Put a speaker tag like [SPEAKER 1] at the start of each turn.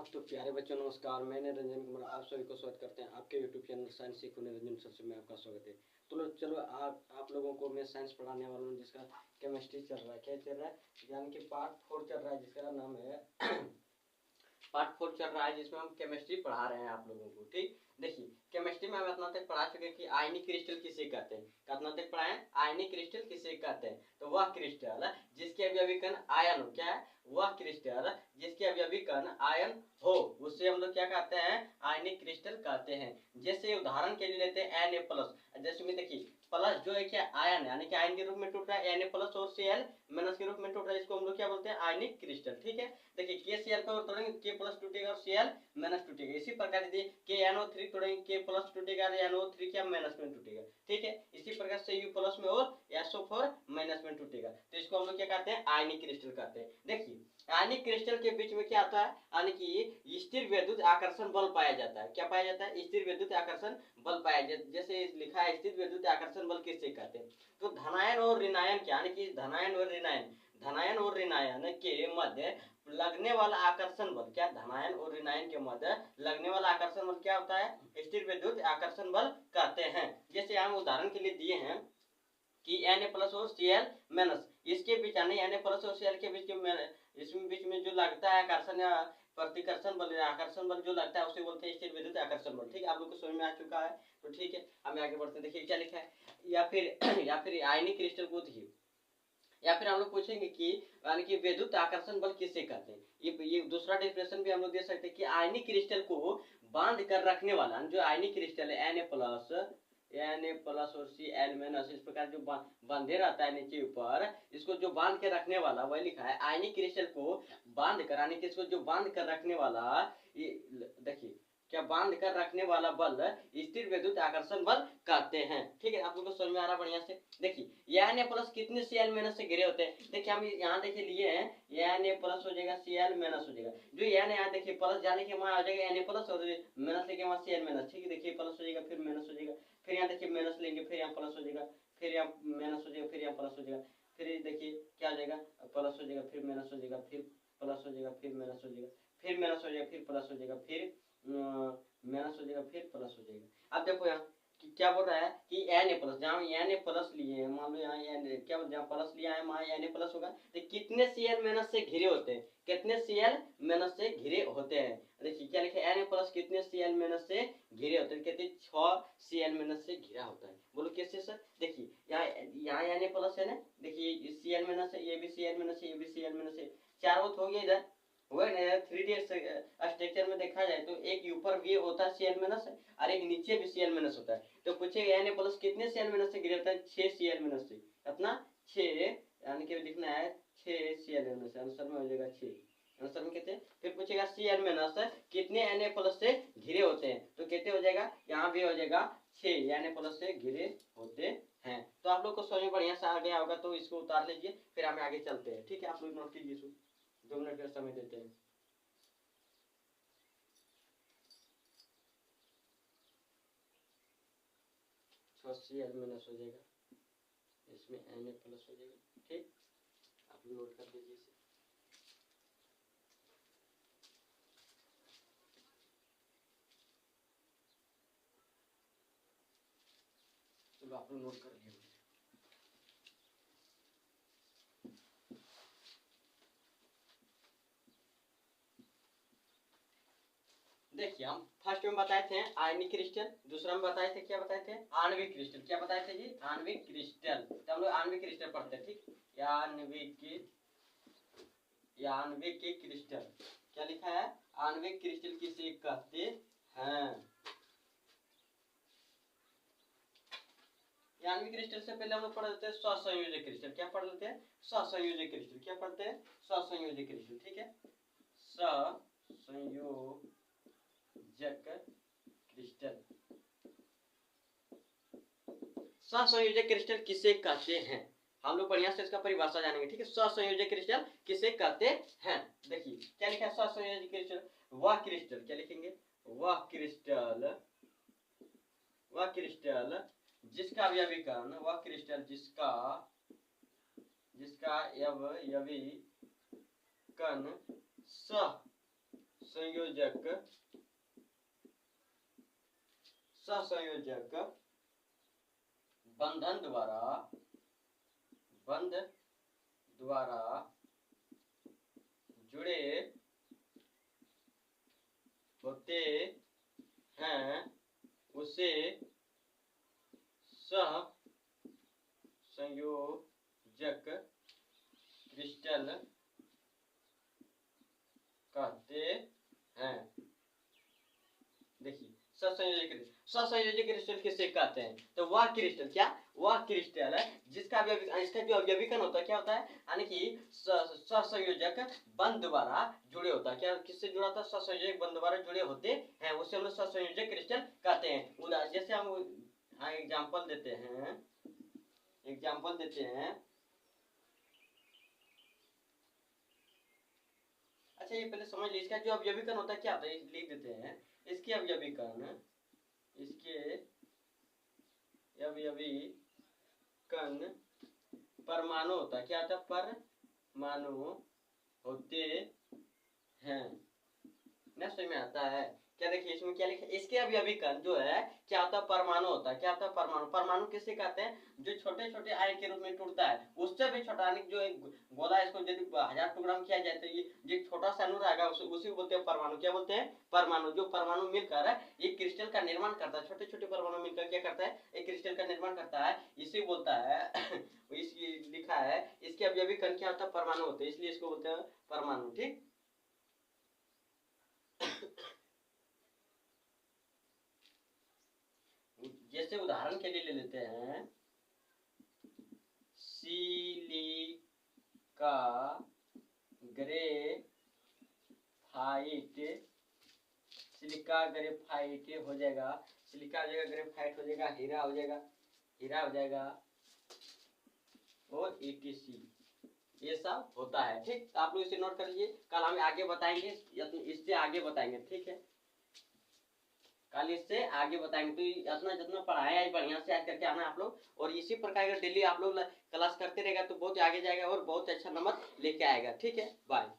[SPEAKER 1] हाँ तो प्यारे बच्चों नमस्कार। मैंने रंजन कुमार आप सभी को स्वागत करते हैं आपके यूट्यूब चैनल साइंस सीखो रंजन सर से। मैं आपका स्वागत है। तो चलो आप लोगों को मैं साइंस पढ़ाने वाला हूँ जिसका केमिस्ट्री चल रहा है। क्या चल रहा है? यानी कि पार्ट 4 चल रहा है जिसका नाम है पार्ट 4 चल रहा है जिसमें हम केमिस्ट्री पढ़ा रहे हैं आप लोगों को। ठीक, देखिए केमिस्ट्री में हम इतना तक पढ़ा चुके हैं कि आयनिक क्रिस्टल किसे कहते हैं। कितना तक पढ़ाए? आयनिक क्रिस्टल किसे कहते हैं? तो वह क्रिस्टल जिसके अवयवी कण आयन हो। क्या है? वह क्रिस्टल जिसके अवयवी कण आयन हो उससे हम लोग क्या कहते हैं? आयनिक क्रिस्टल कहते हैं। जैसे उदाहरण के लिए लेते हैं Na+। जैसे में देखिए प्लस जो है क्या आयन यानी कि आयन के रूप में टूट रहा है Na+ और Cl- के रूप में टूट रहा है। इसको हम लोग क्या बोलते हैं? आयनिक क्रिस्टल। ठीक है, देखिए KCl को तोड़ेंगे K+ टूटेगा और Cl- टूटेगा। इसी प्रकार से KNO3 तोड़ेंगे K+ टूटेगा और NO3 क्या माइनस में टूटेगा। ठीक है, इसी प्रकार से U+ में और SO4 माइनस में टूटेगा। तो इसको हम लोग क्या कहते हैं? आयनिक क्रिस्टल कहते हैं। देखिए आयनिक क्रिस्टल के बीच में क्या आता है? यानी कि स्थिर विद्युत आकर्षण बल पाया जाता है। क्या पाया जाता है? स्थिर विद्युत आकर्षण बल पाया जाता है। जैसे लिखा है स्थिर विद्युत आकर्षण बल किससे कहते हैं? तो धनायन और ऋणायन क्या, यानी कि धनायन और ऋणायन के मध्य लगने वाला आकर्षण बल। क्या? धनायन और ऋणायन के मध्य लगने वाला आकर्षण बल क्या होता है? स्थिर विद्युत आकर्षण बल कहते हैं। जैसे हम उदाहरण के लिए दिए हैं कि Na+ और Cl- इसके बीच यानी Na+ और Cl के बीच इसमें बीच में जो लगता है आकर्षण या प्रतिकर्षण बल या आकर्षण बल जो लगता है उसे बोलते हैं स्थिर विद्युत आकर्षण बल। ठीक है, आप लोग को समझ में आ चुका है। तो ठीक है, हमें आगे बढ़ते हैं। देखिए क्या लिखा है, या फिर आयनिक क्रिस्टल को देखिए, या फिर हम लोग पूछेंगे कि यानी कि विद्युत आकर्षण बल किसे कहते हैं। ये दूसरा डिफिनेशन भी हम लोग दे सकते हैं कि आयनिक क्रिस्टल को बांध कर रखने वाला जो आयनिक क्रिस्टल है Na+ और Cl- इस प्रकार जो बांधे रहता है नीचे ऊपर, इसको जो बांध के रखने वाला वही लिखा है आयनिक क्रिस्टल को बांध कर, यानी कि इसको जो बांध कर रखने वाला, देखिए क्या बांध कर रखने वाला बल स्थिर विद्युत आकर्षण बल कहते हैं। ठीक है, आप लोगों को समझ में आ रहा बढ़िया से। देखिए यह Na+ कितने Cl- से घिरे होते हैं? देखिए हम यहाँ देखिए लिए हैं Na+ हो जाएगा Cl- हो जाएगा। जो यहाँ देखिए प्लस जाने के वहां आ जाएगा Na+ और माइनस लेके वहां Cl-। ठीक है, देखिए प्लस हो जाएगा फिर माइनस हो जाएगा, फिर यहाँ देखिए माइनस लेंगे फिर यहाँ प्लस हो जाएगा, फिर यहाँ माइनस हो जाएगा, फिर यहाँ प्लस हो जाएगा, फिर देखिए क्या हो जाएगा प्लस हो जाएगा, फिर माइनस हो जाएगा, फिर प्लस हो जाएगा, फिर माइनस हो जाएगा, फिर माइनस हो जाएगा, फिर प्लस हो जाएगा, फिर माइनस हो जाएगा, फिर प्लस हो जाएगा। अब देखो यहाँ कि क्या बोल रहा है कि Na+, जहाँ Na+ लिए हैं, मान लो यहाँ क्या जहाँ प्लस लिया है वहाँ Na+ होगा। तो कितने Cl- से घिरे होते हैं? कितने Cl- से घिरे होते हैं? देखिए क्या लिखा है Na+ कितने Cl- से घिरे होते हैं? कहते 6 Cl- से घिरा होता है। बोलो कैसे सर? देखिए यहाँ Na+ है ना, देखिए Cl- है, ये भी Cl- है, ये भी Cl- है, 4 हो गया इधर। वो 3D स्ट्रक्चर में देखा जाए तो एक ऊपर भी होता है Cl- और एक नीचे भी Cl- होता है। तो पूछेगा Na+ कितने Cl- से घिरे होता है? 6 Cl- से। कितना? 6, यानी कि लिखना है 6 Cl- से। आंसर में हो जाएगा 6, आंसर में कहते हैं। फिर पूछेगा Cl- कितने Na+ से घिरे होते हैं? तो कहते हो जाएगा यहाँ भी हो जाएगा 6 Na+ से घिरे होते हैं। तो आप लोग को समझ में बढ़िया से आ गया होगा, तो इसको उतार लीजिए फिर हम आगे चलते हैं। ठीक है, आप लोग नोट कीजिए, 2 मिनट का समय देते हैं। Cl- हो जाएगा, इसमें Na+ हो जाएगा। ठीक, आप लोग नोट कर लीजिए इसे। चलो आप लोग नोट कर लिए। देखिए हम फर्स्ट में बताए थे आयनिक क्रिस्टल, दूसरा में बताए थे क्या बताए थे? आणविक क्रिस्टल। क्या बताए थे जी? आणविक क्रिस्टल। तो हम लोग आणविक क्रिस्टल पढ़ते हैं। ठीक, आणविक क्रिस्टल क्या लिखा है? आणविक क्रिस्टल किसे कहते हैं? आणविक क्रिस्टल से पहले हम लोग पढ़ लेते हैं सहसंयोजक क्रिस्टल। क्या पढ़ लेते हैं? सहसंयोजक क्रिस्टल। क्या पढ़ते हैं? सहसंयोजक क्रिस्टल। ठीक है, सहसंयोजक क्रिस्टल। सहसंयोजक क्रिस्टल किसे कहते हैं? हम लोग बढ़िया से इसका परिभाषा जानेंगे। ठीक है, सहसंयोजक क्रिस्टल किसे कहते हैं? देखिए क्या लिखा है सहसंयोजक क्रिस्टल? वह क्रिस्टल, क्या लिखेंगे? वह क्रिस्टल जिसका अवयवी कण, वह क्रिस्टल जिसका अवयवी कण संयोजक सहसंयोजक बंध द्वारा जुड़े होते हैं उसे सह संयोजक क्रिस्टल कहते हैं। देखिए सहसंयोजक क्रिस्टल किसे कहते हैं? तो वह क्रिस्टल क्या, वह क्रिस्टल है जिसका इसका जो अवयवीकरण होता है क्या होता है, यानी कि सहसंयोजक बंध द्वारा जुड़े होता है। क्या किससे जुड़ा था? सहसंयोजक बंध द्वारा जुड़े होते हैं, उसे हम लोग सहसंयोजक क्रिस्टल कहते हैं। जैसे हम एग्जाम्पल देते हैं, अच्छा ये पहले समझ लीजिए, इसका जो अवयवीकरण होता है क्या होता है, लिख देते हैं। इसके अवयवीकरण परमाणु होता है। क्या होता है? परमाणु होते हैं। ना समझ में आता है क्या? देखिए इसमें क्या लिखा है, इसके अवयवीकरण जो है क्या होता है? परमाणु होता है। क्या होता है? परमाणु। परमाणु किसे कहते हैं? जो छोटे छोटे आयन के रूप में टूटता है, उससे भी छोटा, यानी जो एक गोला इसको यदि 1000 टुकड़ा में किया जाए तो ये छोटा सा अणु रहेगा, उसी बोलते हैं परमाणु। क्या बोलते हैं? परमाणु। जो परमाणु मिलकर एक क्रिस्टल का निर्माण करता है, छोटे छोटे परमाणु मिलकर क्या करता है? एक क्रिस्टल का निर्माण करता है, इसी बोलता है इसी लिखा है इसके अवयवीकरण क्या होता है? परमाणु होते हैं, इसलिए इसको बोलते हैं परमाणु। ठीक, जैसे उदाहरण के लिए ले लेते हैं सिलिका ग्रेफाइट हो जाएगा, सिलिका हो जाएगा, ग्रेफाइट हो जाएगा, हीरा हो जाएगा और ETC, ये सब होता है। ठीक, तो आप लोग इसे नोट कर लीजिए, कल हम आगे बताएंगे, इससे आगे बताएंगे। ठीक है, कल इससे आगे बताएंगे। तो जितना पढ़ाया है बढ़िया से याद करके आना आप लोग, और इसी प्रकार का डेली आप लोग क्लास करते रहेगा तो बहुत आगे जाएगा और बहुत अच्छा नंबर लेके आएगा। ठीक है, बाय।